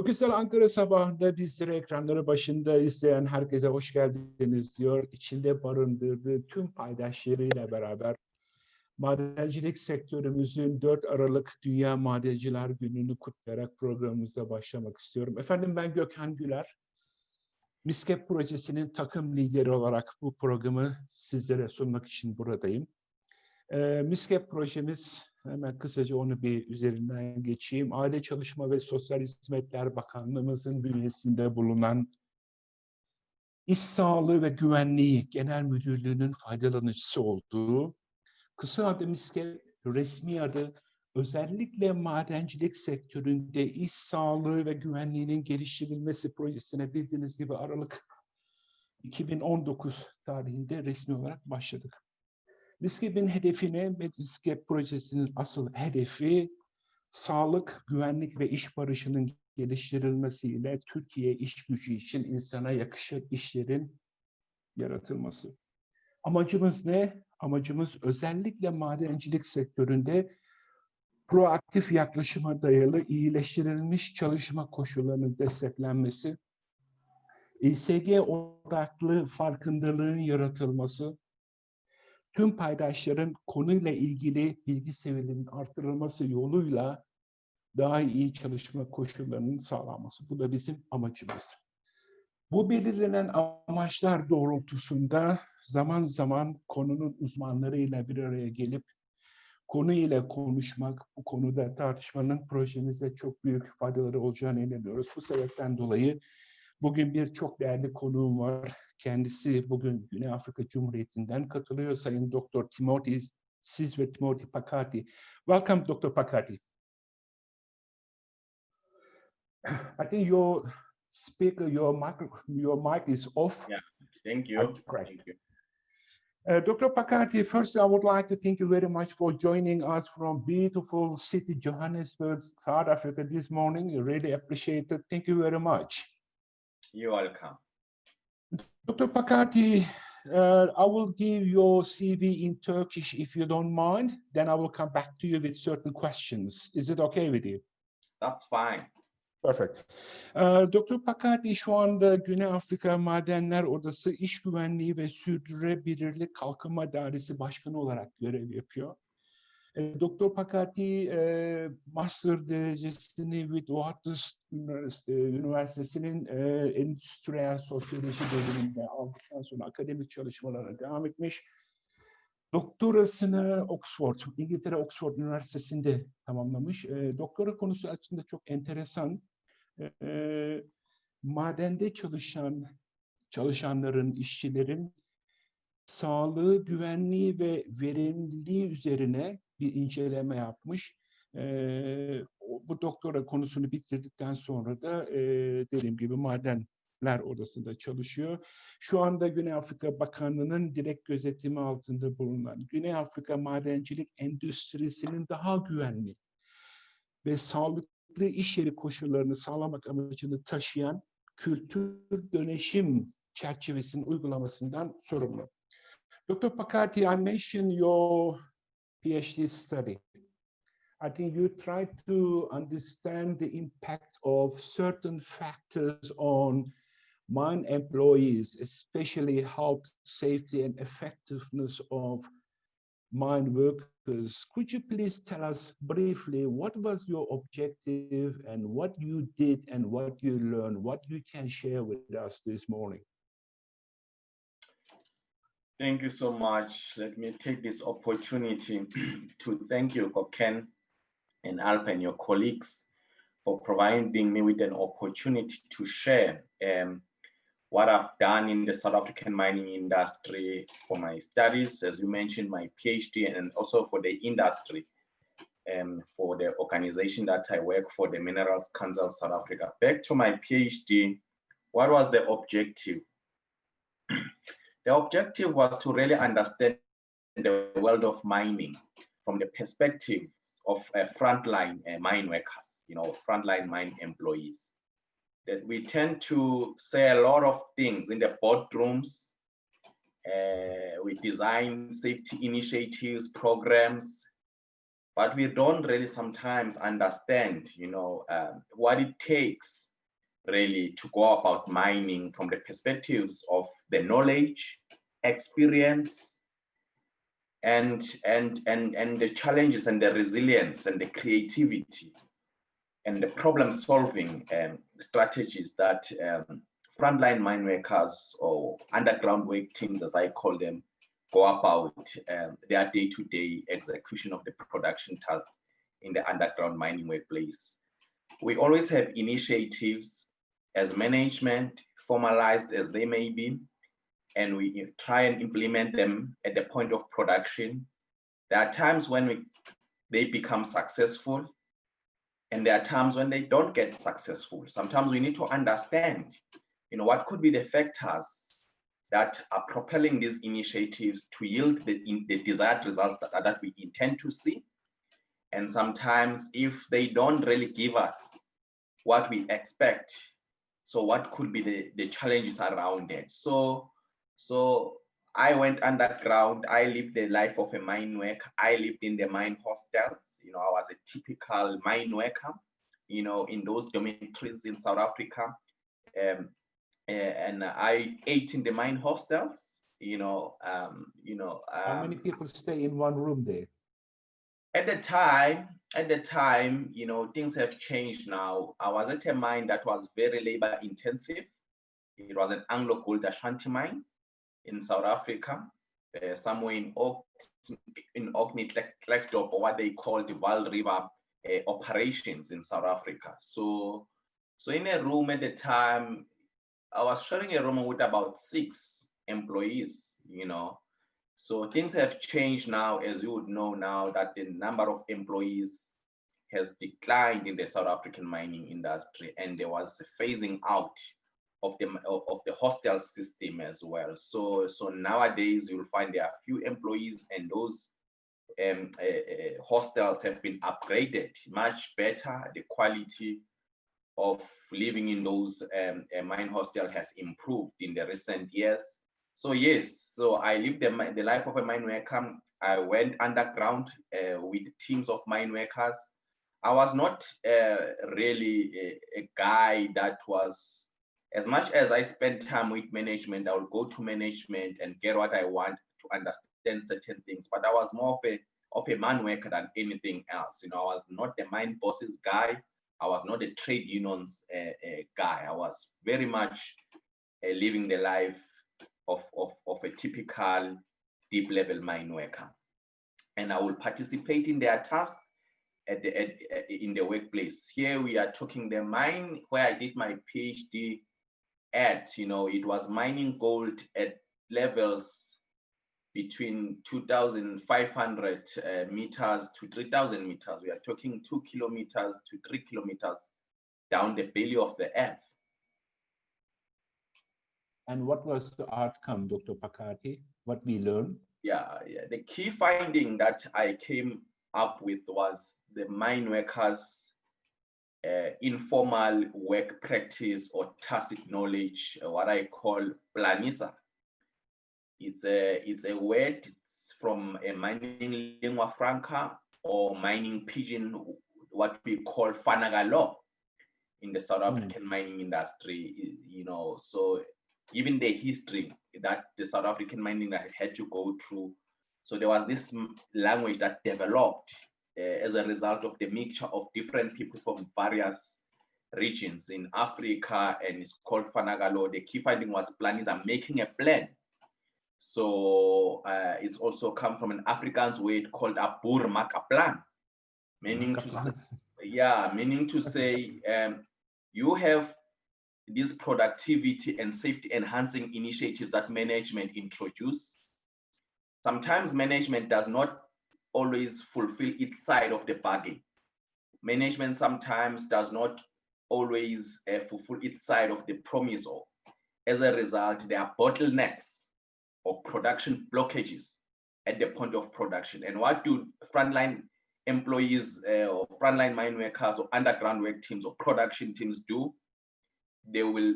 güzel Ankara sabahında bizleri ekranları başında izleyen herkese hoş geldiniz diyor. İçinde barındırdığı tüm paydaşlarıyla beraber madencilik sektörümüzün 4 Aralık Dünya Madenciler Günü'nü kutlayarak programımıza başlamak istiyorum. Efendim ben Gökhan Güler. MİSGEP projesinin takım lideri olarak bu programı sizlere sunmak için buradayım. MİSGEP projemiz, hemen kısaca onu bir üzerinden geçeyim. Aile Çalışma ve Sosyal Hizmetler Bakanlığımızın bünyesinde bulunan İş Sağlığı ve Güvenliği Genel Müdürlüğü'nün faydalanıcısı olduğu, kısa adı MİSGEP, resmi adı özellikle madencilik sektöründe iş sağlığı ve güvenliğinin geliştirilmesi projesine bildiğiniz gibi Aralık 2019 tarihinde resmi olarak başladık. MİSGEP'in hedefine, MİSGEP projesinin asıl hedefi sağlık, güvenlik ve iş barışının geliştirilmesiyle Türkiye iş gücü için insana yakışır işlerin yaratılması. Amacımız ne? Amacımız özellikle madencilik sektöründe proaktif yaklaşıma dayalı iyileştirilmiş çalışma koşullarının desteklenmesi, İSG odaklı farkındalığın yaratılması, tüm paydaşların konuyla ilgili bilgi seviyelerinin artırılması yoluyla daha iyi çalışma koşullarının sağlanması. Bu da bizim amacımız. Bu belirlenen amaçlar doğrultusunda zaman zaman konunun uzmanlarıyla bir araya gelip konuyla konuşmak, bu konuda tartışmanın projemize çok büyük faydaları olacağını inanıyoruz. Bu sebepten dolayı bugün bir çok değerli konuğum var. Kendisi bugün Güney Afrika Cumhuriyeti'nden katılıyor. Sayın Dr. Sizwe Phakathi. Welcome, Dr. Phakathi. I think your speaker, your mic is off. Yeah, thank you. Correct. Thank you. Dr. Phakathi, first I would like to thank you very much for joining us from beautiful city Johannesburg, South Africa this morning. I really appreciate it. Thank you very much. You're welcome. Dr. Phakathi, I will give your CV in Turkish if you don't mind. Then I will come back to you with certain questions. Is it okay with you? That's fine. Perfect. Dr. Phakathi şu anda Güney Afrika Madenler Odası İş Güvenliği ve Sürdürülebilirlik Kalkınma Dairesi Başkanı olarak görev yapıyor. Dr. Phakathi master derecesini VİDEOGRAF-Dr Üniversitesi'nin Endüstriyel Sosyoloji bölümünde aldıktan sonra akademik çalışmalarına devam etmiş. Doktorasını İngiltere Oxford Üniversitesi'nde tamamlamış. Doktora konusu aslında çok enteresan. Madende çalışanların, işçilerin sağlığı, güvenliği ve verimliliği üzerine bir inceleme yapmış. Bu doktora konusunu bitirdikten sonra da dediğim gibi Madenler Odası'nda çalışıyor. Şu anda Güney Afrika Bakanlığı'nın direkt gözetimi altında bulunan Güney Afrika madencilik endüstrisinin daha güvenli ve sağlıklı iş yeri koşullarını sağlamak amacını taşıyan kültür dönüşüm çerçevesinin uygulamasından sorumlu. Dr. Phakathi, I mentioned your PhD study. I think you tried to understand the impact of certain factors on mine employees, especially health, safety, and effectiveness of mine workers. Could you please tell us briefly what was your objective and what you did and what you learned, what you can share with us this morning? Thank you so much. Let me take this opportunity to thank you, Ken and Alp and your colleagues for providing me with an opportunity to share what I've done in the South African mining industry for my studies, as you mentioned, my PhD, and also for the industry, for the organization that I work for, the Minerals Council South Africa. Back to my PhD, what was the objective? The objective was to really understand the world of mining from the perspective of frontline mine workers, frontline mine employees. That we tend to say a lot of things in the boardrooms. We design safety initiatives, programs, but we don't really sometimes understand, what it takes really to go about mining from the perspectives of the knowledge, experience, and the challenges and the resilience and the creativity and the problem-solving strategies that frontline mine workers or underground work teams, as I call them, go about their day-to-day execution of the production task in the underground mining workplace. We always have initiatives as management, formalized as they may be, and we try and implement them at the point of production. There are times when they become successful, and there are times when they don't get successful. Sometimes we need to understand, what could be the factors that are propelling these initiatives to yield the desired results that we intend to see. And sometimes if they don't really give us what we expect, so what could be the challenges around it? So I went underground. I lived the life of a mine worker. I lived in the mine hostels. I was a typical mine worker, in those dormitories in South Africa. And I ate in the mine hostels, How many people stay in one room there? At the time, things have changed now. I was at a mine that was very labor intensive. It was an Anglo Gold Ashanti mine in South Africa, somewhere in Orkney, Klerksdorp, or what they call the Wild River operations in South Africa. So in a room at the time, I was sharing a room with about 6 employees, So things have changed now, as you would know now, that the number of employees has declined in the South African mining industry, and there was a phasing out of the hostel system as well. So nowadays you'll find there are few employees, and those hostels have been upgraded much better. The quality of living in those mine hostel has improved in the recent years. So yes, so I lived the life of a mine worker. I went underground with teams of mine workers. I was not really a guy that was, as much as I spent time with management, I would go to management and get what I want to understand certain things. But I was more of a man worker than anything else. I was not the mine bosses guy. I was not a trade unions guy. I was very much living the life of a typical deep level mine worker. And I will participate in their tasks in the workplace. Here we are talking the mine where I did my PhD at, it was mining gold at levels between 2,500 meters to 3,000 meters. We are talking 2 kilometers to 3 kilometers down the belly of the earth. And what was the outcome, Dr. Phakathi? What we learned? Yeah. The key finding that I came up with was the mine workers' informal work practice or tacit knowledge, what I call planisa. It's a word. It's from a mining lingua franca or mining pidgin, what we call fanagalo in the South African mining industry. So even the history that the South African mining had to go through. So there was this language that developed as a result of the mixture of different people from various regions in Africa, and it's called Fanagalo. The key finding was planisa, making a plan. So it's also come from an Afrikaans word called a boer maak 'n plan, meaning to say you have these productivity and safety enhancing initiatives that management introduce. Sometimes management does not always fulfill its side of the bargain. Management sometimes does not always fulfill its side of the promise. Or as a result, there are bottlenecks or production blockages at the point of production. And what do frontline employees or frontline mine workers or underground work teams or production teams do? They will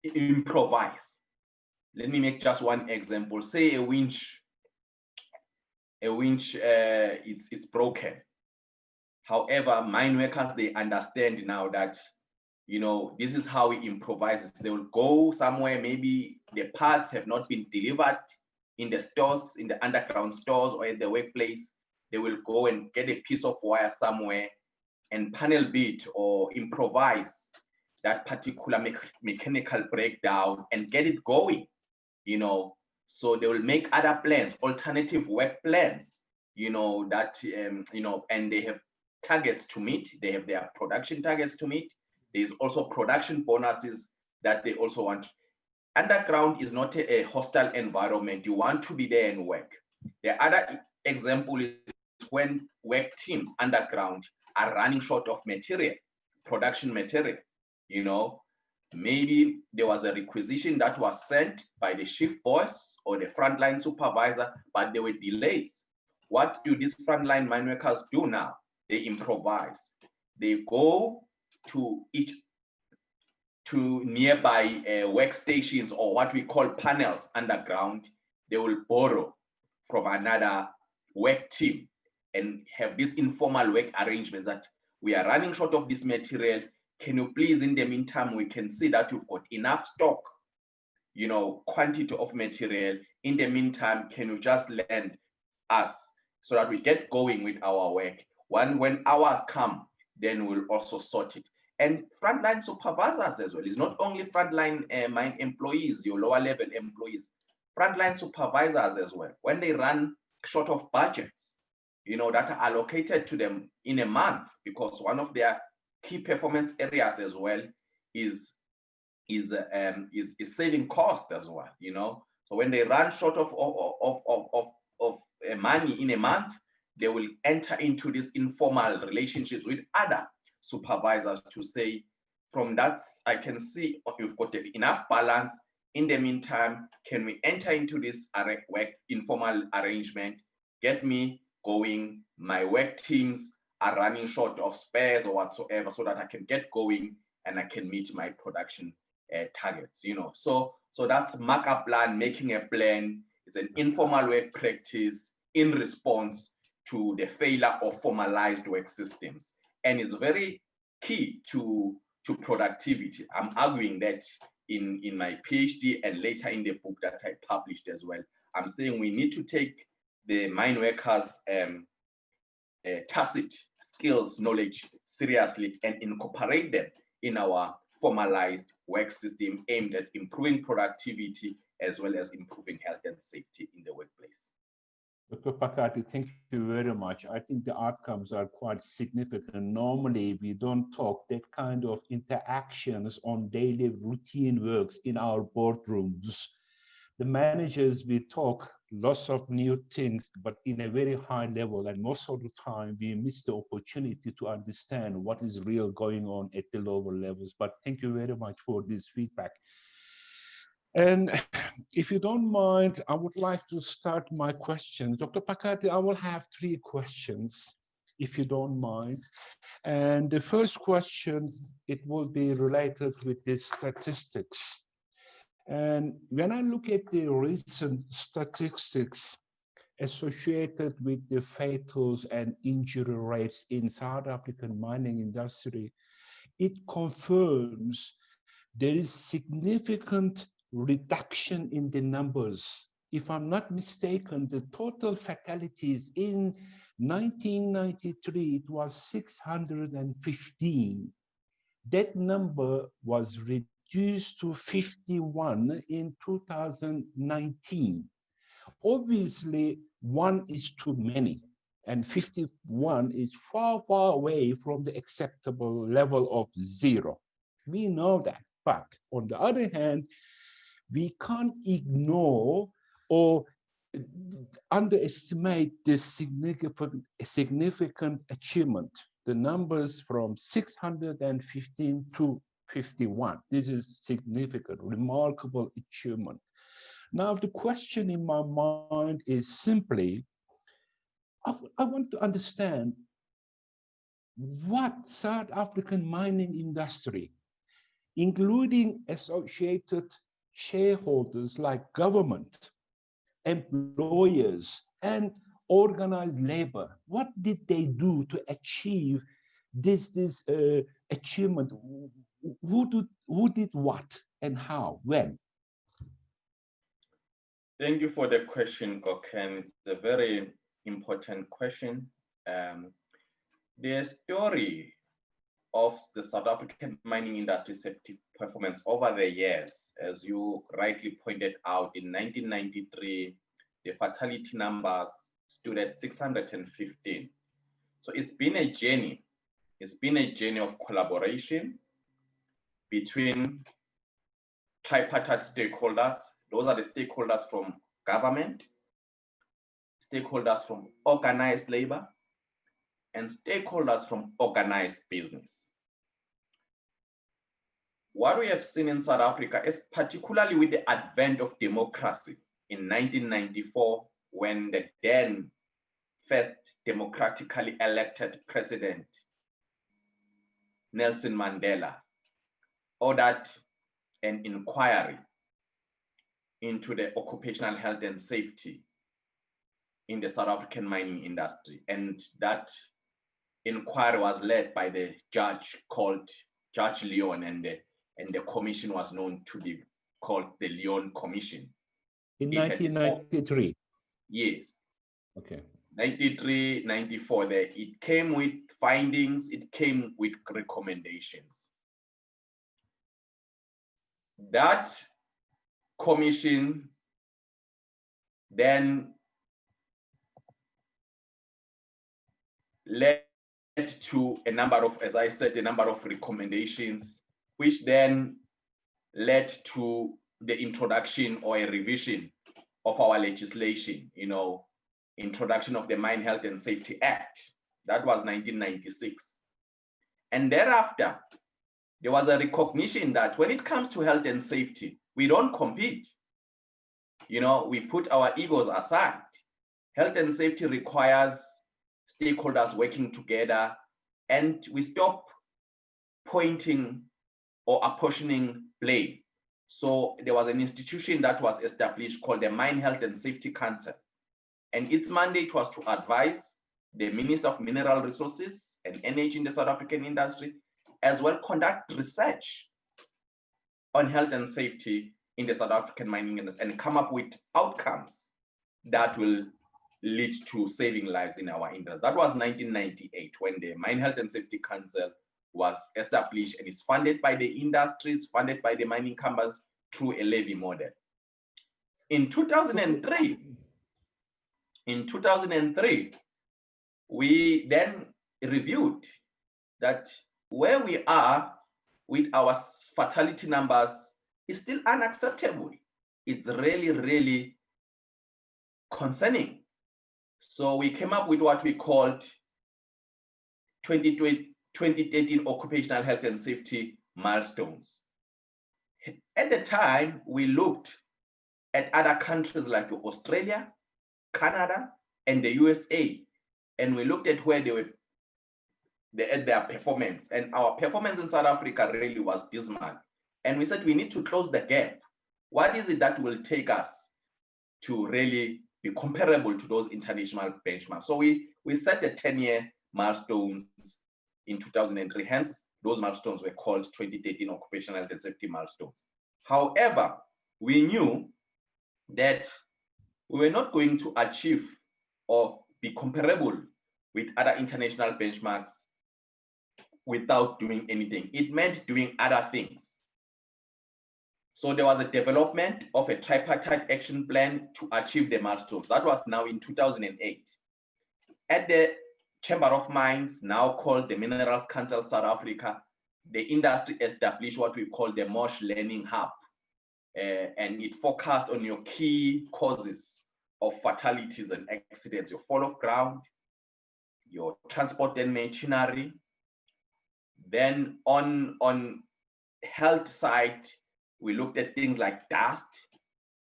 improvise. Let me make just one example. Say a winch it's broken. However, mine workers, they understand now that You know, this is how he improvises. They will go somewhere, maybe the parts have not been delivered in the stores, in the underground stores or at the workplace. They will go and get a piece of wire somewhere and panel beat or improvise that particular mechanical breakdown and get it going, you know. So they will make other plans, alternative work plans, you know, that, you know, and they have targets to meet. They have their production targets to meet. There's also production bonuses that they also want. Underground is not a hostile environment. You want to be there and work. The other example is when work teams underground are running short of material, production material. You know, maybe there was a requisition that was sent by the shift boss or the frontline supervisor, but there were delays. What do these frontline mine workers do now? They improvise. They go to nearby workstations or what we call panels underground. They will borrow from another work team and have this informal work arrangements that we are running short of this material. Can you please, in the meantime, we can see that you've got enough stock, you know, quantity of material. In the meantime, can you just lend us so that we get going with our work? When hours come, then we'll also sort it. And frontline supervisors as well. It's not only frontline mine employees, your lower level employees, frontline supervisors as well. When they run short of budgets, you know, that are allocated to them in a month, because one of their key performance areas as well is saving cost as well, you know. So when they run short of money in a month, they will enter into these informal relationships with other supervisors to say, from that, I can see you've got enough balance. In the meantime, can we enter into this work informal arrangement? Get me going. My work teams are running short of spares or whatsoever, so that I can get going and I can meet my production targets. You know, so that's markup plan, making a plan. It's an informal work practice in response to the failure of formalized work systems, and it's very key to productivity. I'm arguing that in my PhD and later in the book that I published as well. I'm saying we need to take the mine workers' tacit skills, knowledge seriously and incorporate them in our formalized work system aimed at improving productivity as well as improving health and safety in the workplace. Dr. Phakathi, thank you very much. I think the outcomes are quite significant. Normally, we don't talk that kind of interactions on daily routine works in our boardrooms. The managers, we talk lots of new things, but in a very high level, and most of the time we miss the opportunity to understand what is real going on at the lower levels. But thank you very much for this feedback. And if you don't mind, I would like to start my questions. Dr. Phakathi, I will have 3 questions, if you don't mind. And the first question, it will be related with the statistics. And when I look at the recent statistics associated with the fatals and injury rates in South African mining industry, it confirms there is significant reduction in the numbers. If I'm not mistaken, the total fatalities in 1993, it was 615. That number was reduced to 51 in 2019. Obviously, 1 is too many, and 51 is far, far away from the acceptable level of 0. We know that, but on the other hand, we can't ignore or underestimate this significant achievement. The numbers from 615 to 51. This is significant, remarkable achievement. Now, the question in my mind is simply, I want to understand what South African mining industry, including associated shareholders like government, employers, and organized labor, what did they do to achieve this achievement? who did what and how, when? Thank you for the question, Goken. It's a very important question. The story of the South African mining industry safety performance over the years, as you rightly pointed out, in 1993, the fatality numbers stood at 615. So it's been a journey. It's been a journey of collaboration between tripartite stakeholders. Those are the stakeholders from government, stakeholders from organized labor, and stakeholders from organized business. What we have seen in South Africa is particularly with the advent of democracy in 1994, when the then first democratically elected president, Nelson Mandela, ordered an inquiry into the occupational health and safety in the South African mining industry. And that inquiry was led by the judge called Judge Leon, and the commission was known to be called the Leon Commission. In 1993? Yes. Okay. 93, 94, it came with findings, it came with recommendations. That commission then led to a number of, as I said, a number of recommendations, which then led to the introduction or a revision of our legislation, introduction of the Mine Health and Safety Act. That was 1996. And thereafter, there was a recognition that when it comes to health and safety, we don't compete. We put our egos aside. Health and safety requires stakeholders working together, and we stop pointing or apportioning blame. So there was an institution that was established called the Mine Health and Safety Council. And its mandate was to advise the Minister of Mineral Resources and Energy in the South African industry, as well conduct research on health and safety in the South African mining industry and come up with outcomes that will lead to saving lives in our industry. That was 1998 when the Mine Health and Safety Council was established, and is funded by the industries, funded by the mining companies through a levy model. In 2003, we then reviewed that where we are with our fatality numbers is still unacceptable. It's really, really concerning. So we came up with what we called 2013 Occupational Health and Safety Milestones. At the time, we looked at other countries like Australia, Canada, and the USA, and we looked at where they were at their performance. And our performance in South Africa really was dismal. And we said we need to close the gap. What is it that will take us to really be comparable to those international benchmarks? So we set the 10-year milestones in 2003. Hence, those milestones were called 2013 Occupational Health and Safety Milestones. However, we knew that we were not going to achieve or be comparable with other international benchmarks without doing anything. It meant doing other things. So there was a development of a tripartite action plan to achieve the milestones. That was now in 2008. At the Chamber of Mines, now called the Minerals Council South Africa, the industry established what we call the MOSH Learning Hub. And it focused on your key causes of fatalities and accidents, your fall of ground, your transport and machinery. Then on health side, we looked at things like dust,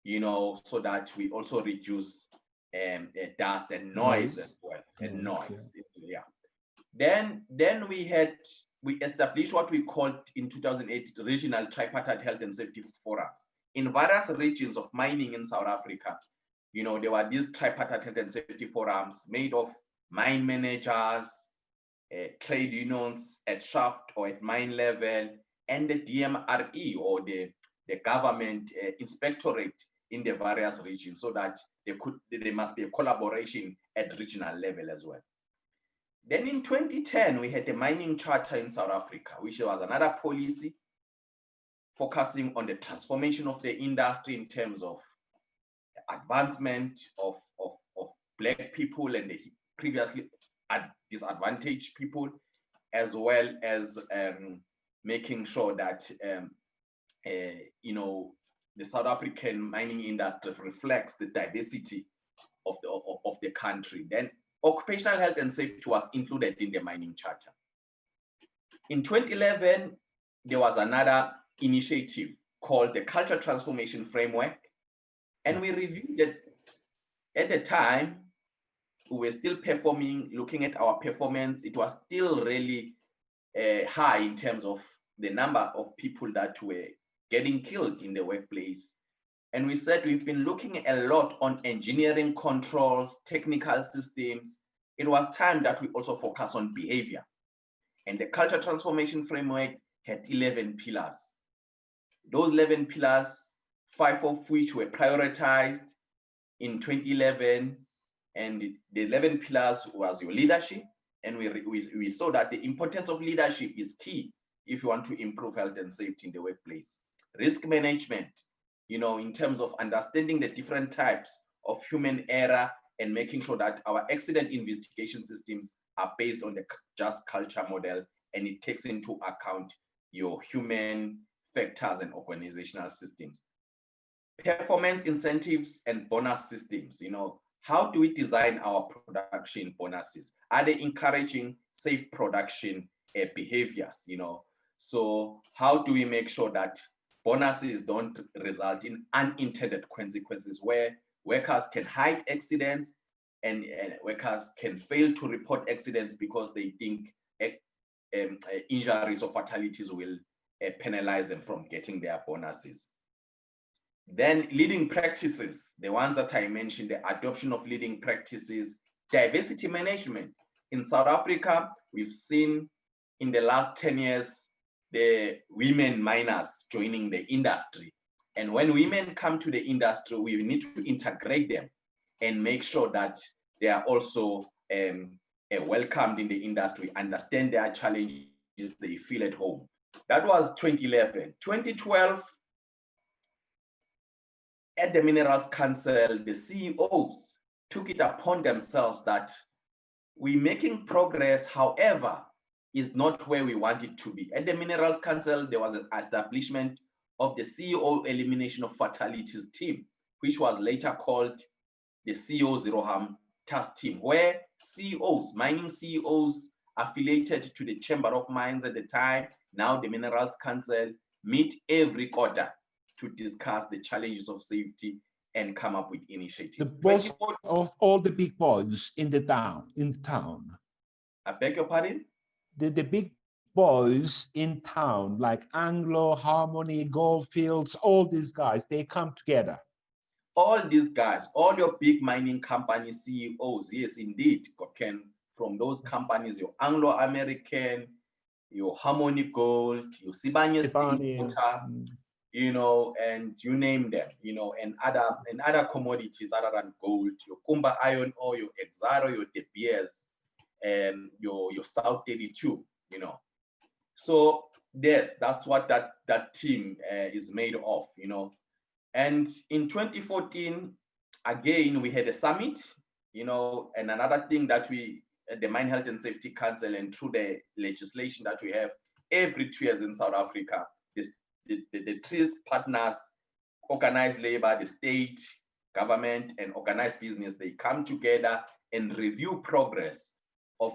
so that we also reduce dust and noise as well, and noise. Yeah. Then we established what we called in 2008 regional tripartite health and safety forums in various regions of mining in South Africa. There were these tripartite health and safety forums made of mine managers, trade unions at shaft or at mine level, and the DMRE, or the government inspectorate in the various regions, so that there must be a collaboration at regional level as well. Then in 2010, we had the mining charter in South Africa, which was another policy focusing on the transformation of the industry in terms of advancement of Black people and the previously disadvantaged people, as well as making sure that the South African mining industry reflects the diversity of the country. Then occupational health and safety was included in the mining charter. In 2011, there was another initiative called the Culture Transformation Framework, and we reviewed it. At the time, we were still performing, looking at our performance. It was still really high in terms of the number of people that were getting killed in the workplace. And we said we've been looking a lot on engineering controls, technical systems. It was time that we also focus on behavior. And the Culture Transformation Framework had 11 pillars. Those 11 pillars, 5 of which were prioritized in 2011. And the 11 pillars was your leadership. And we saw that the importance of leadership is key if you want to improve health and safety in the workplace. Risk management, in terms of understanding the different types of human error and making sure that our accident investigation systems are based on the just culture model, and it takes into account your human factors and organizational systems. Performance incentives and bonus systems, how do we design our production bonuses? Are they encouraging safe production behaviors, So how do we make sure that bonuses don't result in unintended consequences where workers can hide accidents and workers can fail to report accidents because they think injuries or fatalities will penalize them from getting their bonuses. Then leading practices, the ones that I mentioned, the adoption of leading practices, diversity management. In South Africa, we've seen in the last 10 years, the women miners joining the industry. And when women come to the industry, we need to integrate them and make sure that they are also welcomed in the industry, understand their challenges, they feel at home. That was 2011. 2012, at the Minerals Council, the CEOs took it upon themselves that we're making progress, however, is not where we want it to be. At the Minerals Council, there was an establishment of the CEO Elimination of Fatalities team, which was later called the CEO Zero Harm Task Team, where CEOs, mining CEOs affiliated to the Chamber of Mines at the time, now the Minerals Council, meet every quarter to discuss the challenges of safety and come up with initiatives. The boss of all the big boys in the town. I beg your pardon? The big boys in town, like Anglo, Harmony, Goldfields, all these guys, they come together. All these guys, all your big mining company CEOs, yes, indeed, from those companies, your Anglo-American, your Harmony Gold, your Sibanye Water, and you name them, and other commodities other than gold, your Kumba Iron Ore, your Exaro, your De Beers, and your South 32, So yes, that's what that team is made of, And in 2014, again, we had a summit, and another thing that we, at the Mine Health and Safety Council, and through the legislation that we have every 2 years in South Africa, the three partners, organized labor, the state, government, and organized business, they come together and review progress of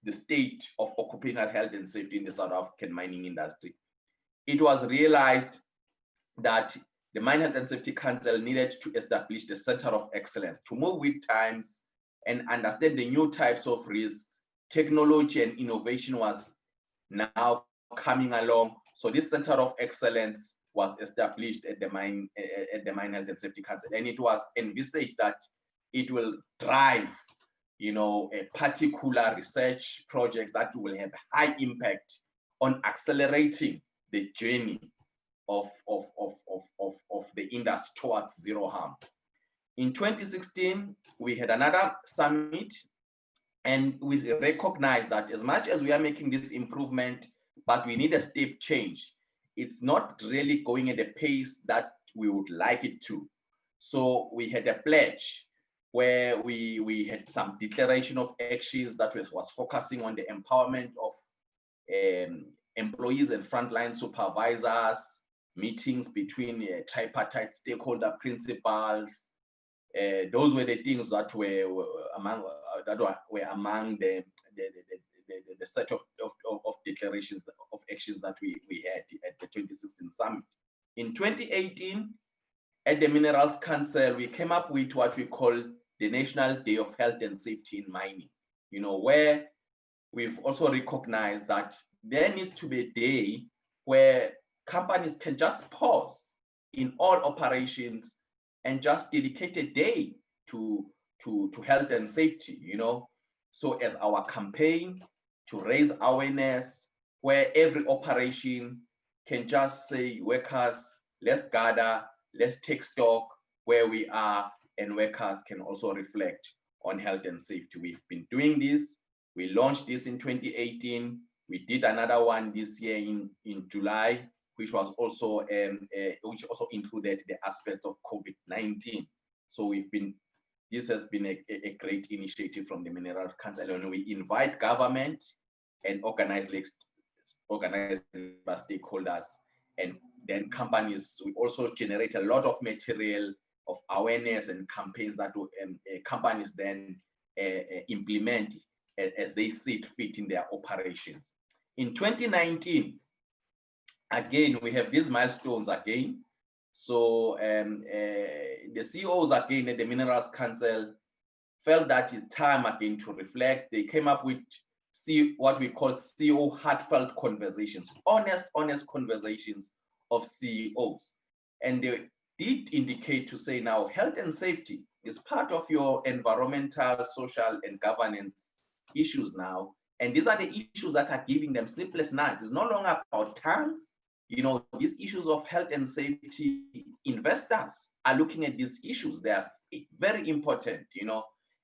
the state of occupational health and safety in the South African mining industry. It was realized that the Mine Health and Safety Council needed to establish the Center of Excellence to move with times and understand the new types of risks. Technology and innovation was now coming along. So this Center of Excellence was established at the Mine Health and Safety Council, and it was envisaged that it will drive, a particular research project that will have high impact on accelerating the journey of the industry towards zero harm. In 2016, we had another summit, and we recognized that as much as we are making this improvement, but we need a step change. It's not really going at the pace that we would like it to. So we had a pledge where we had some declaration of actions that was focusing on the empowerment of employees and frontline supervisors, meetings between tripartite stakeholder principals. Those were the things that were among the set of declarations of actions that we had at the 2016 summit. In 2018, at the Minerals Council, we came up with what we call the National Day of Health and Safety in Mining, where we've also recognized that there needs to be a day where companies can just pause in all operations and just dedicate a day to health and safety, So as our campaign to raise awareness, where every operation can just say, workers, let's gather, let's take stock where we are, and workers can also reflect on health and safety. We've been doing this. We launched this in 2018. We did another one this year in July, which was also which also included the aspects of COVID-19. So this has been a great initiative from the Minerals Council, and we invite government and organized stakeholders, and then companies. We also generate a lot of material of awareness and campaigns that companies then implement as they see it fit in their operations. In 2019, again, we have these milestones again. So the CEOs again at the Minerals Council felt that it's time again to reflect. They came up with what we call CEO heartfelt conversations, honest conversations of CEOs. And they did indicate to say now health and safety is part of your environmental, social, and governance issues now. And these are the issues that are giving them sleepless nights. It's no longer about tanks. These issues of health and safety, investors are looking at these issues. They are very important,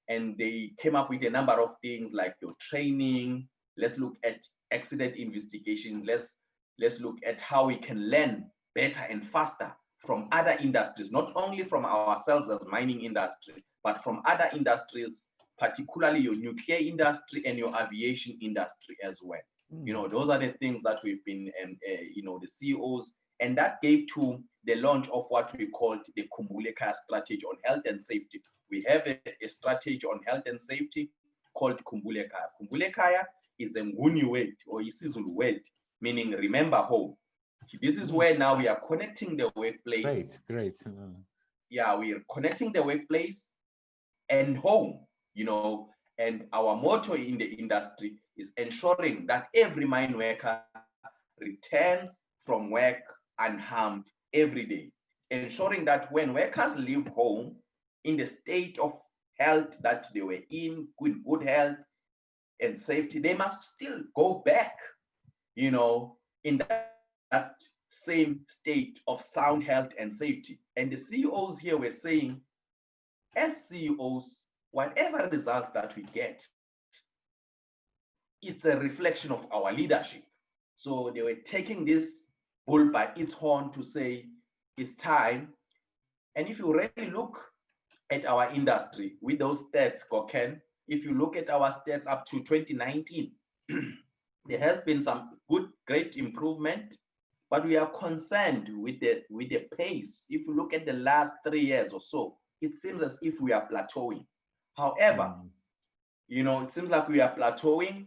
and they came up with a number of things like your training. Let's look at accident investigation. Let's look at how we can learn better and faster from other industries, not only from ourselves as mining industry, but from other industries, particularly your nuclear industry and your aviation industry as well. Those are the things that we've been, the CEOs, and that gave to the launch of what we called the Khumbuleka strategy on health and safety. We have a strategy on health and safety called Khumbuleka. Khumbuleka is a Nguni word or isiZulu word, meaning remember home. This is where now we are connecting the workplace. Great. Yeah, we are connecting the workplace and home, and our motto in the industry is ensuring that every mine worker returns from work unharmed every day, ensuring that when workers leave home in the state of health that they were in, good health and safety, they must still go back, in that same state of sound health and safety. And the CEOs here were saying, as CEOs, whatever results that we get, it's a reflection of our leadership. So they were taking this bull by its horn to say, it's time. And if you really look at our industry with those stats, Goken, if you look at our stats up to 2019, there has been some great improvement, but we are concerned with the pace. If you look at the last 3 years or so, it seems as if we are plateauing. However, it seems like we are plateauing.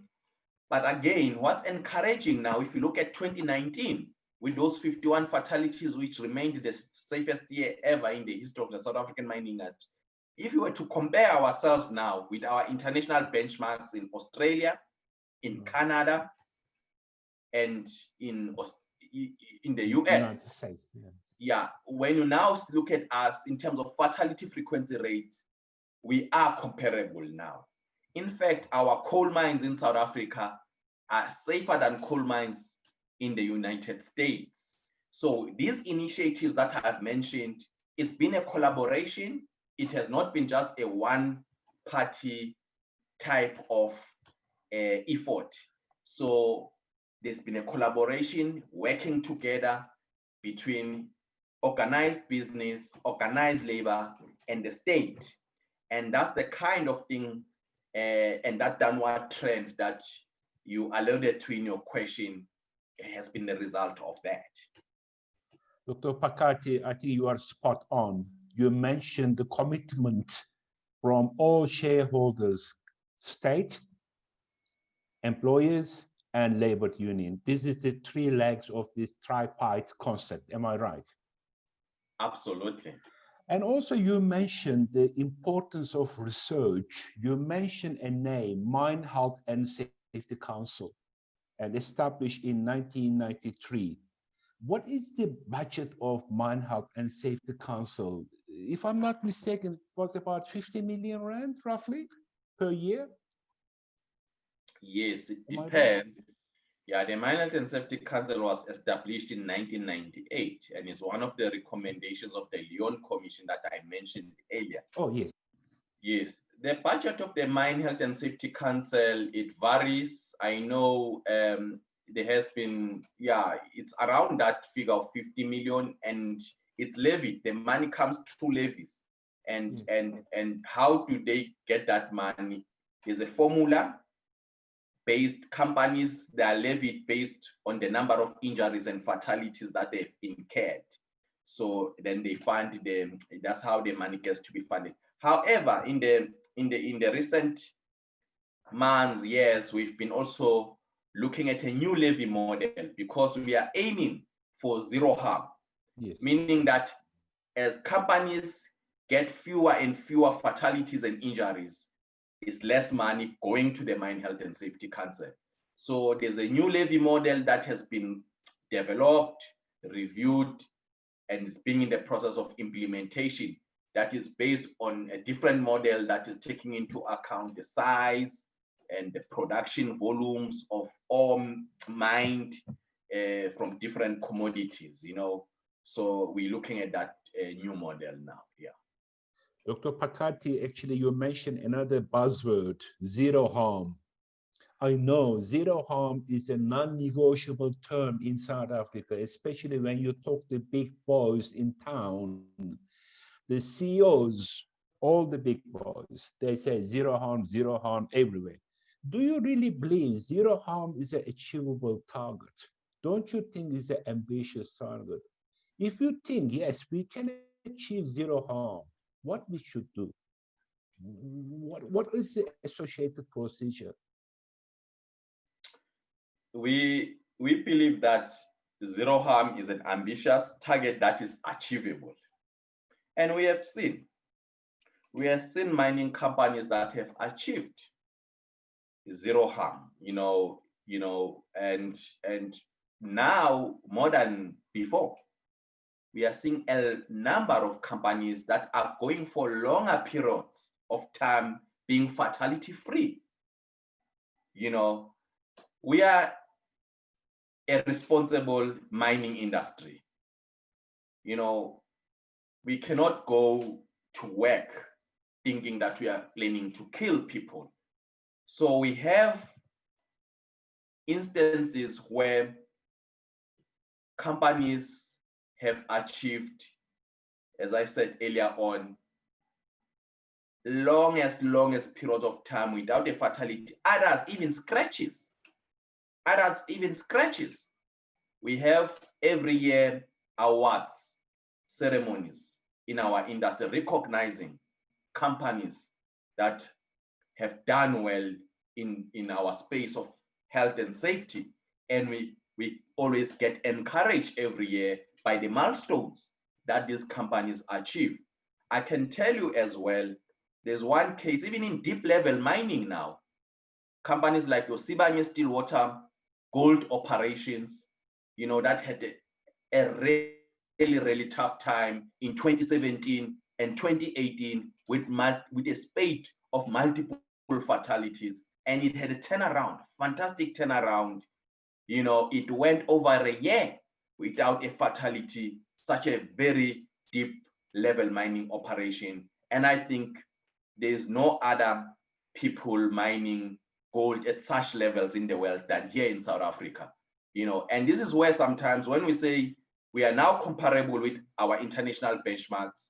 But again, what's encouraging now, if you look at 2019, with those 51 fatalities, which remained the safest year ever in the history of the South African mining industry, if you were to compare ourselves now with our international benchmarks in Australia, in Canada, and in the US, when you now look at us in terms of fatality frequency rates, we are comparable now. In fact, our coal mines in South Africa are safer than coal mines in the United States. So these initiatives that I've mentioned, it's been a collaboration. It has not been just a one-party type of effort. So there's been a collaboration, working together between organized business, organized labor, and the state. And that's the kind of thing, and that downward trend that you alluded to in your question has been the result of that. Dr. Phakathi, I think you are spot on. You mentioned the commitment from all shareholders, state, employers, and labor union. This is the three legs of this tripartite concept. Am I right? Absolutely. And also you mentioned the importance of research. You mentioned a name, Mine Health and Safety Council, and established in 1993. What is the budget of Mine Health and Safety Council? If I'm not mistaken, it was about 50 million rand roughly per year? Yes, it depends. Yeah, the Mine Health and Safety Council was established in 1998 and is one of the recommendations of the Lyon Commission that I mentioned earlier. Oh, yes. Yes, the budget of the Mine Health and Safety Council, it varies. I know there has been, it's around that figure of 50 million, and it's levied. The money comes through levies. And how do they get that money? There's a formula. Based companies that are levied based on the number of injuries and fatalities that they've incurred. So then they fund them. That's how the money gets to be funded. However, in the recent months, years, we've been also looking at a new levy model because we are aiming for zero harm. Yes. Meaning that as companies get fewer and fewer fatalities and injuries, is less money going to the Mine Health and Safety Council. So there's a new levy model that has been developed, reviewed, and is being in the process of implementation that is based on a different model that is taking into account the size and the production volumes of all mined from different commodities, So we're looking at that new model now, yeah. Dr. Phakathi, actually, you mentioned another buzzword, zero harm. I know zero harm is a non-negotiable term in South Africa, especially when you talk to big boys in town, the CEOs, all the big boys, they say zero harm everywhere. Do you really believe zero harm is an achievable target? Don't you think it's an ambitious target? If you think, yes, we can achieve zero harm, what we should do? What is the associated procedure? We believe that zero harm is an ambitious target that is achievable. And we have seen mining companies that have achieved zero harm, and now more than before. We are seeing a number of companies that are going for longer periods of time being fatality-free. We are a responsible mining industry. We cannot go to work thinking that we are planning to kill people. So we have instances where companies have achieved, as I said earlier on, longest periods of time without a fatality. Others even scratches. We have every year awards, ceremonies in our industry recognizing companies that have done well in our space of health and safety. And we always get encouraged every year by the milestones that these companies achieve. I can tell you as well, there's one case, even in deep level mining now, companies like Sibanye Stillwater gold operations, that had a really tough time in 2017 and 2018 with a spate of multiple fatalities. And it had a turnaround, fantastic turnaround, You know, it went over a year without a fatality, such a very deep level mining operation. And I think there's no other people mining gold at such levels in the world than here in South Africa. You know, and this is where sometimes when we say we are now comparable with our international benchmarks,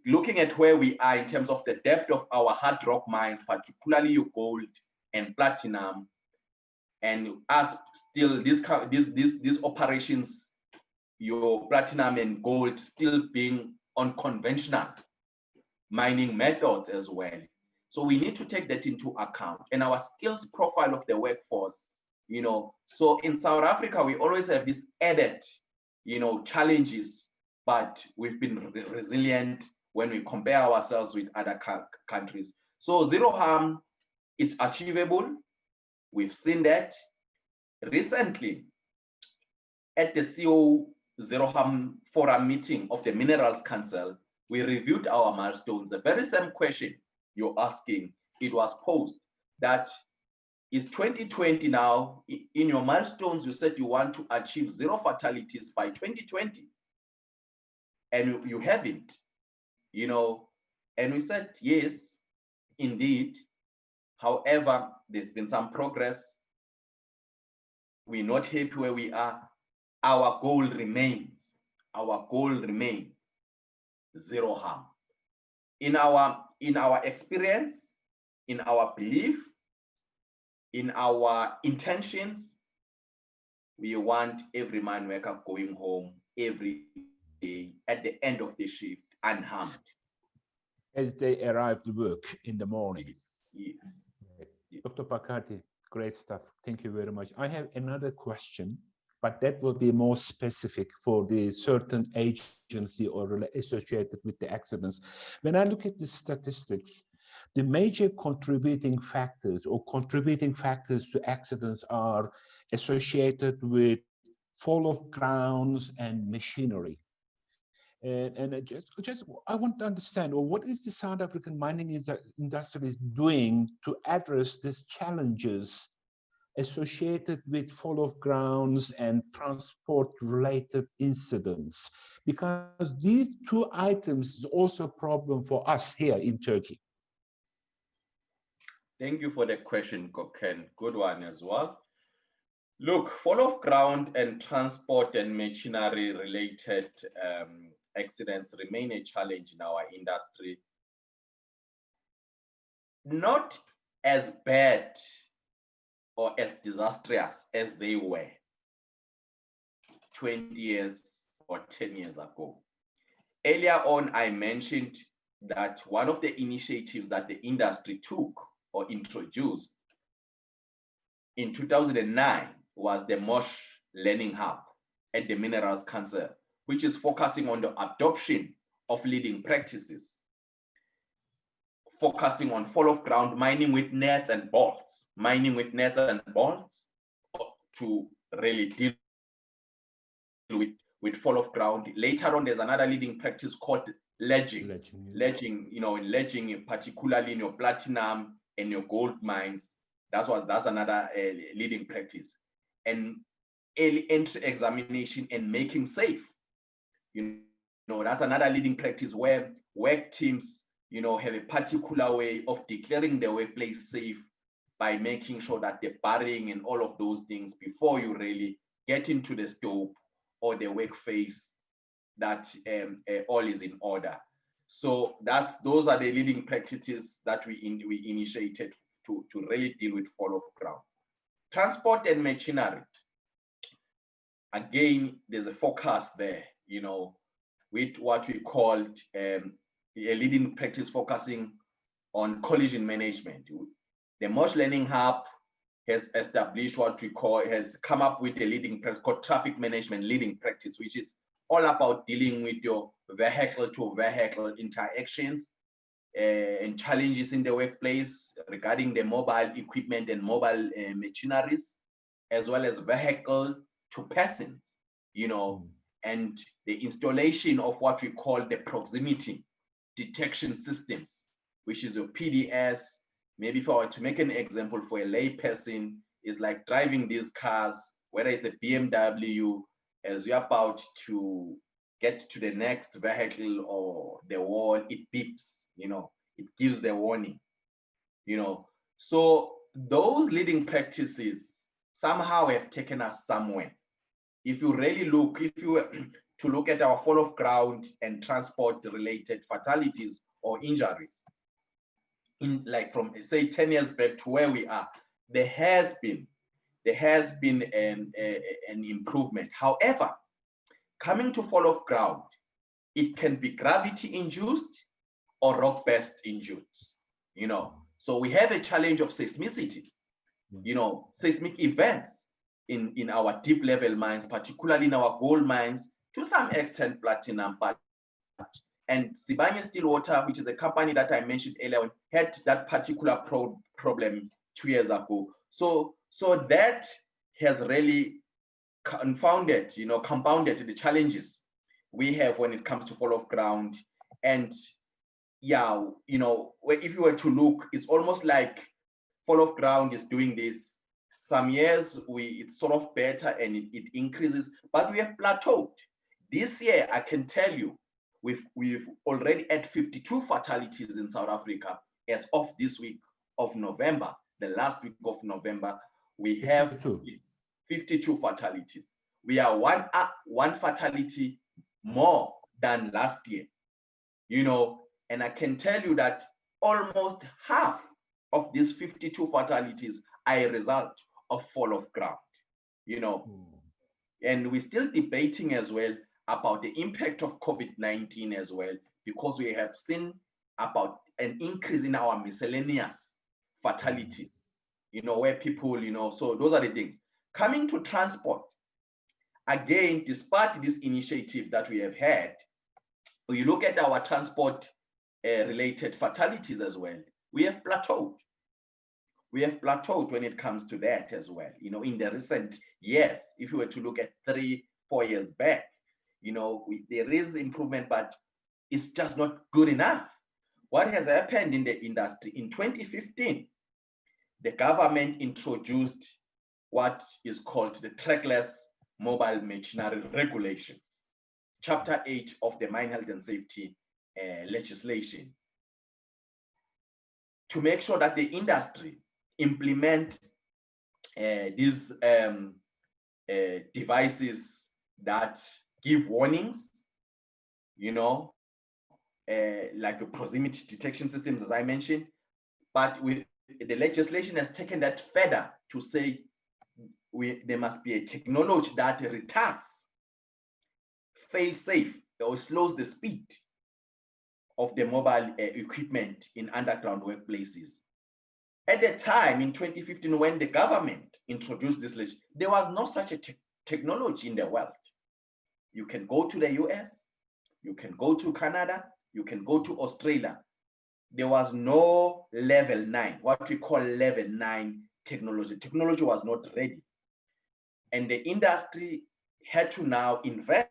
looking at where we are in terms of the depth of our hard rock mines, particularly your gold and platinum, and us still these operations, your platinum and gold still being unconventional mining methods as well. So we need to take that into account, and our skills profile of the workforce, you know. So in South Africa, we always have this added, you know, challenges, but we've been resilient when we compare ourselves with other countries. So zero harm is achievable. We've seen that. Recently, at the CO Zero Harm Forum meeting of the Minerals Council, we reviewed our milestones. The very same question you're asking, it was posed, that is 2020 now, in your milestones, you said you want to achieve 0 fatalities by 2020, and you haven't, you know, and we said, yes, indeed. However, there's been some progress. We're not happy where we are. Our goal remains, zero harm. In our experience, in our belief, in our intentions, we want every mine worker going home every day at the end of the shift unharmed. As they arrive to work in the morning. Yes. Dr. Phakathi, great stuff. Thank you very much. I have another question, but that will be more specific for the certain agency or associated with the accidents. When I look at the statistics, the major contributing factors to accidents are associated with fall of grounds and machinery. And I want to understand, well, what is the South African mining industry is doing to address these challenges associated with fall of grounds and transport-related incidents? Because these two items is also a problem for us here in Turkey. Thank you for the question, Ken. Good one as well. Look, fall of ground and transport and machinery related accidents remain a challenge in our industry. Not as bad or as disastrous as they were 20 years or 10 years ago. Earlier on, I mentioned that one of the initiatives that the industry took or introduced in 2009 was the MOSH Learning Hub at the Minerals Council, which is focusing on the adoption of leading practices, focusing on fall of ground mining with nets and bolts, to really deal with fall of ground. Later on, there's another leading practice called ledging, particularly in your platinum and your gold mines. That's another leading practice. And early entry examination and making safe. That's another leading practice where work teams, have a particular way of declaring the workplace safe by making sure that the burying and all of those things before you really get into the scope or the work phase, that all is in order. So those are the leading practices that we initiated to really deal with fall of ground. Transport and machinery. Again, there's a focus there, with what we called a leading practice focusing on collision management. The MOSH Learning Hub has established has come up with a leading practice called traffic management leading practice, which is all about dealing with your vehicle-to-vehicle interactions and challenges in the workplace regarding the mobile equipment and mobile machineries, as well as vehicle to persons, and the installation of what we call the proximity detection systems, which is your PDS. Maybe if I were to make an example for a lay person, is like driving these cars whether it's a BMW, as you're about to get to the next vehicle or the wall, it beeps, you know, it gives the warning, you know. So those leading practices somehow have taken us somewhere. If you really look, if you were to look at our fall of ground and transport related fatalities or injuries, in like from say 10 years back to where we are, there has been an improvement. However, coming to fall of ground, it can be gravity induced or rock burst induced, you know. So we have a challenge of seismicity, you know, seismic events in our deep level mines, particularly in our gold mines, to some extent platinum, but and Sibanye Stillwater, which is a company that I mentioned earlier, had that particular problem 2 years ago. So that has really compounded the challenges we have when it comes to fall of ground. And yeah, you know, if you were to look, it's almost like fall of ground is doing this. Some years it's sort of better and it increases, but we have plateaued. This year, I can tell you, we've already had 52 fatalities in South Africa as of this week of November. The last week of November, we have 52 fatalities. We are one fatality more than last year, you know, and I can tell you that almost half of these 52 fatalities are a result of fall of ground, you know. And we're still debating as well about the impact of COVID-19 as well, because we have seen about an increase in our miscellaneous fatality, you know, where people, you know, so those are the things. Coming to transport, again, despite this initiative that we have had, when you look at our transport related fatalities as well, we have plateaued. We have plateaued when it comes to that as well. You know, in the recent years, if you were to look at 3-4 years back, you know, there is improvement, but it's just not good enough. What has happened in the industry? In 2015, the government introduced what is called the trackless mobile machinery regulations, Chapter 8 of the Mine Health and Safety legislation, to make sure that the industry implement these devices that give warnings, you know, like the proximity detection systems, as I mentioned. But the legislation has taken that further to say there must be a technology that retards, fail safe, or slows the speed of the mobile equipment in underground workplaces. At the time in 2015, when the government introduced this legislation, there was no such a technology in the world. You can go to the US, you can go to Canada, you can go to Australia. There was no level 9, what we call level 9 technology. Technology was not ready. And the industry had to now invest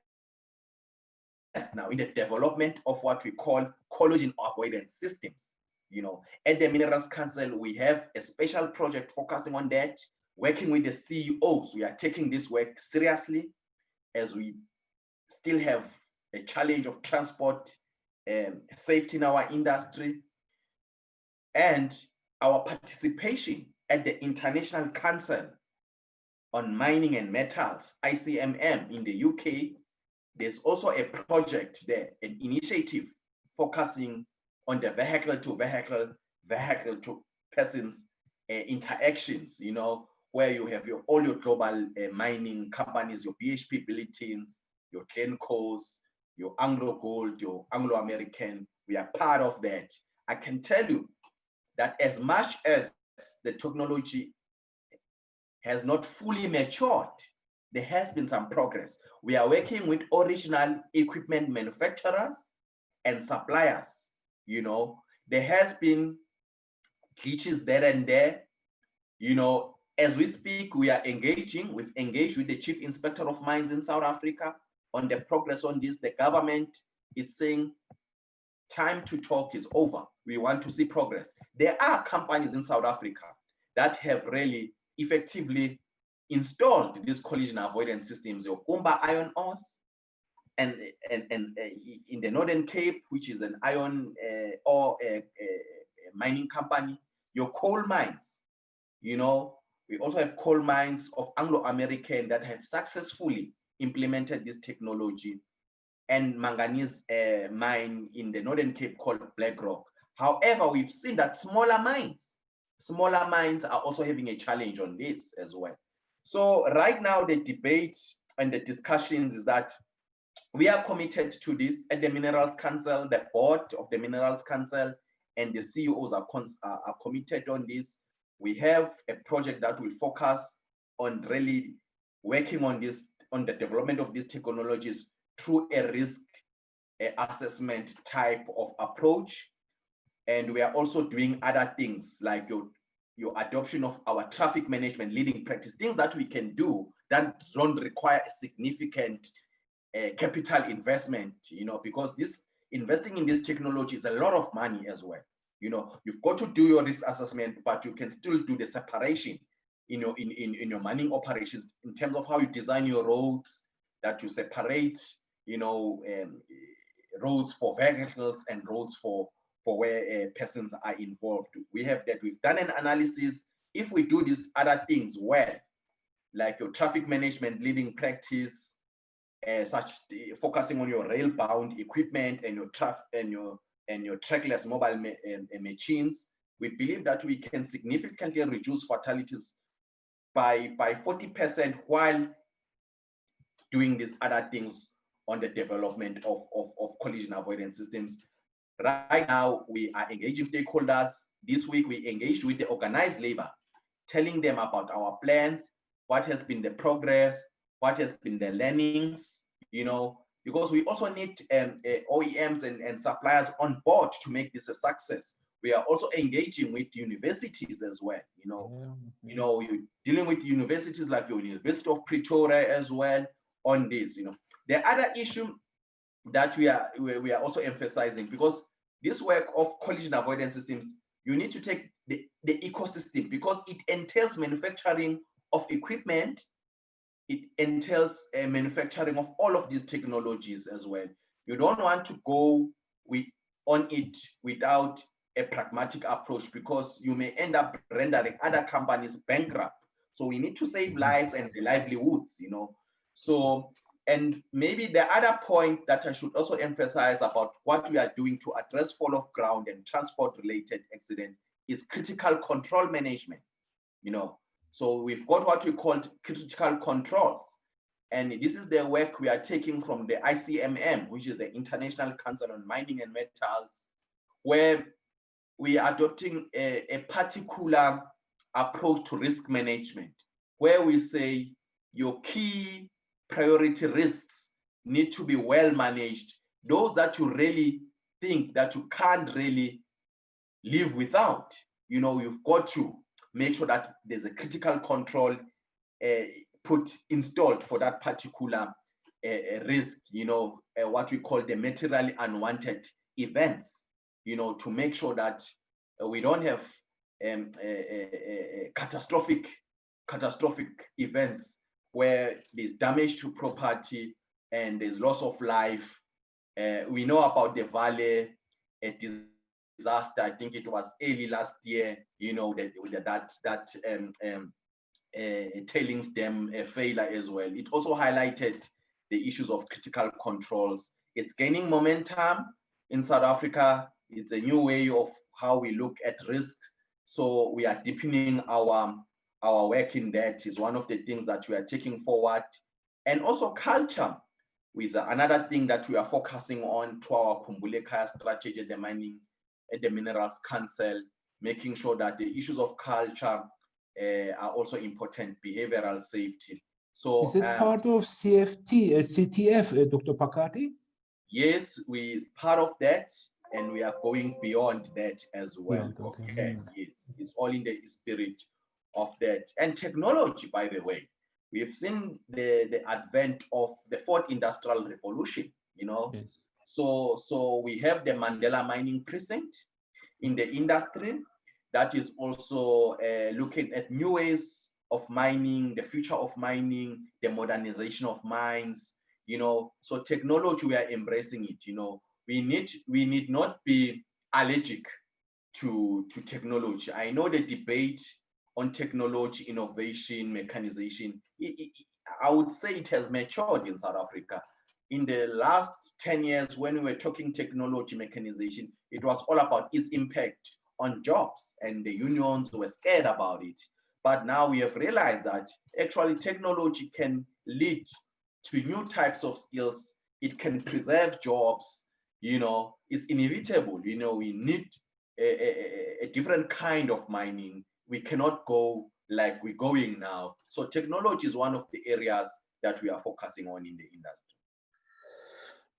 now in the development of what we call collision avoidance systems. You know, at the Minerals Council, we have a special project focusing on that, working with the CEOs. We are taking this work seriously, as we still have a challenge of transport safety in our industry. And our participation at the International Council on Mining and Metals, ICMM, in the UK, there's also a project there, an initiative focusing on the vehicle-to-vehicle, vehicle-to-persons interactions, you know, where you have all your global mining companies, your BHP Billitins, your Glencos, your Anglo Gold, your Anglo American. We are part of that. I can tell you that as much as the technology has not fully matured, there has been some progress. We are working with original equipment manufacturers and suppliers. You know, there has been glitches there and there. You know, as we speak, we are engaging. We've engaged with the Chief Inspector of Mines in South Africa on the progress on this. The government is saying time to talk is over. We want to see progress. There are companies in South Africa that have really effectively installed these collision avoidance systems, your Kumba iron ores, and in the Northern Cape, which is an iron ore mining company, your coal mines. You know, we also have coal mines of Anglo-American that have successfully implemented this technology, and manganese mine in the Northern Cape called Black Rock. However, we've seen that smaller mines are also having a challenge on this as well. So right now, the debate and the discussions is that we are committed to this at the Minerals Council. The board of the Minerals Council and the CEOs are committed on this. We have a project that will focus on really working on this, on the development of these technologies through a risk assessment type of approach. And we are also doing other things like your adoption of our traffic management leading practice, things that we can do that don't require a significant capital investment, you know, because this investing in this technology is a lot of money as well. You know, you've got to do your risk assessment, but you can still do the separation, you know, in your mining operations in terms of how you design your roads, that you separate, you know, roads for vehicles and roads for where persons are involved. We have that. We've done an analysis. If we do these other things well, like your traffic management leading practice, focusing on your rail-bound equipment and your trackless mobile machines, we believe that we can significantly reduce fatalities by 40% while doing these other things on the development of collision avoidance systems. Right now, we are engaging stakeholders. This week, we engaged with the organized labor, telling them about our plans, what has been the progress, what has been the learnings, you know, because we also need OEMs and suppliers on board to make this a success. We are also engaging with universities as well, you know. You know, you're dealing with universities like your University of Pretoria as well on this, you know. The other issue that we are also emphasizing, because this work of collision avoidance systems, you need to take the ecosystem, because it entails manufacturing of equipment, it entails manufacturing of all of these technologies as well. You don't want to go on it without a pragmatic approach, because you may end up rendering other companies bankrupt. So we need to save lives and the livelihoods, you know. So, and maybe the other point that I should also emphasize about what we are doing to address fall of ground and transport-related accidents is critical control management, you know. So we've got what we call critical controls. And this is the work we are taking from the ICMM, which is the International Council on Mining and Metals, where we are adopting a particular approach to risk management, where we say your key priority risks need to be well managed. Those that you really think that you can't really live without, you know, you've got to make sure that there's a critical control installed for that particular risk, you know, what we call the materially unwanted events, you know, to make sure that we don't have catastrophic events where there's damage to property and there's loss of life. We know about the Valley disaster. I think it was early last year, you know, that tailings dam failure as well. It also highlighted the issues of critical controls. It's gaining momentum in South Africa. It's a new way of how we look at risk. So we are deepening our work in that. Is one of the things that we are taking forward. And also culture is another thing that we are focusing on to our Kumbuleka strategy at the Minerals Council, making sure that the issues of culture are also important, behavioral safety. So is it part of CTF, Dr. Phakathi? Yes, we part of that, and we are going beyond that as well. Yeah, okay. Okay. It's all in the spirit of that. And technology, by the way, we've seen the advent of the fourth industrial revolution, you know. Yes. So we have the Mandela Mining Precinct in the industry that is also looking at new ways of mining, the future of mining, the modernization of mines, you know. So technology, we are embracing it, you know. We need not be allergic to technology. I know the debate on technology, innovation, mechanization, I would say it has matured in South Africa. In the last 10 years, when we were talking technology, mechanization, it was all about its impact on jobs, and the unions were scared about it. But now we have realized that actually technology can lead to new types of skills. It can preserve jobs, you know, it's inevitable. You know, we need a different kind of mining. We cannot go like we're going now. So technology is one of the areas that we are focusing on in the industry.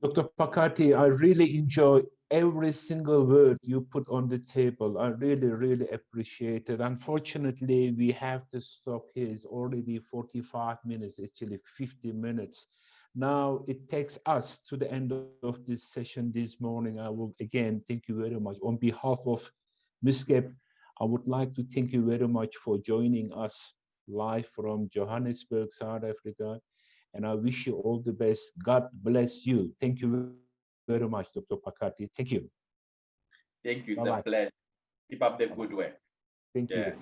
Dr. Phakathi, I really enjoy every single word you put on the table. I really, really appreciate it. Unfortunately, we have to stop here. It's already 45 minutes, actually 50 minutes. Now it takes us to the end of this session this morning. I will again thank you very much. On behalf of MİSGEP, I would like to thank you very much for joining us live from Johannesburg, South Africa. And I wish you all the best. God bless you. Thank you very much, Dr. Phakathi. Thank you. Thank you. It's Bye-bye. a pleasure. Keep up the good work. Thank you.